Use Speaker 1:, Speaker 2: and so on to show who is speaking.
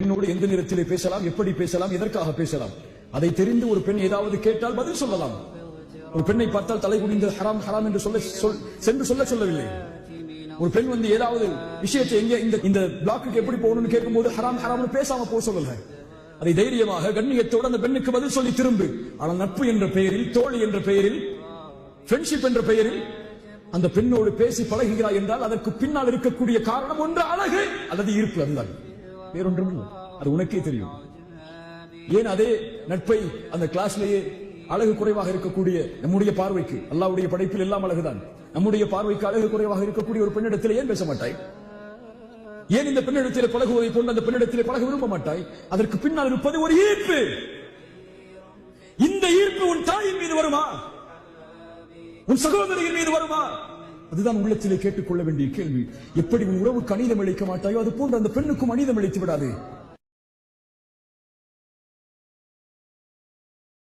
Speaker 1: பெண்ணோடு எந்த நேரத்திலே பேசலாம், எப்படி பேசலாம், எதற்காக பேசலாம், அதை தெரிந்து ஒரு பெண் ஏதாவது கேட்டால் பதில் சொல்லலாம். ஒரு பெண்ணை பார்த்தால் தலை குனிந்து ஹராம் ஹராம் என்று சொல்லவில்லை. ஒரு பெண் வந்து ஏதாவது விஷயத்தை எங்க இந்த பிளாக்கு எப்படி போகணும்னு கேட்கும்போது ஹராம் ஹராம்னு பேசாம போக சொல்லல. அதை தைரியமாக கண்ணியத்தோடு அந்த பெண்ணுக்கு பதில் சொல்லி திரும்பு. ஆனால் நட்பு என்ற பெயரில், தோழி என்ற பெயரில், ஃப்ரெண்ட்ஷிப் என்ற பெயரில் அந்த பெண்ணோடு பேசி பழகுகிறாய் என்றால் அதற்கு பின்னால் இருக்கக்கூடிய காரணம் ஒன்று அழகு அல்லது ஈர்ப்பு. அதுதான், வேறொன்றும் இல்லை. அது உனக்கே தெரியும். ஏன் அதே நட்பை அந்த கிளாஸ்லேயே அழகு குறைவாக இருக்கக்கூடிய நம்முடைய பார்வைக்கு, அல்லாஹ்வுடைய படைப்பில் எல்லாம் அழகுதான், நம்முடைய பார்வைக்கு அழகு குறைவாக இருக்கக்கூடிய ஒரு பெண்ணிடத்தில் ஏன் பேச மாட்டாய்? ஏன் இந்த பெண்ணிடத்தில் பழகுவதை போன்று அந்த பெண்ணிடத்தில் பழக விரும்ப மாட்டாய்? அதற்கு பின்னால் இருப்பது ஒரு ஈர்ப்பு. இந்த ஈர்ப்பு உன் தாயின் மீது வருமா? உன் சகோதரியின் மீது வருமா? அதுதான் உள்ளத்திலே கேட்டுக்கொள்ள வேண்டிய கேள்வி. எப்படி உன் உறவுக்கு அநீதம் இழைக்க மாட்டாயோ அது போன்று அந்த பெண்ணுக்கும் அநீதம் இழைத்து விடாது.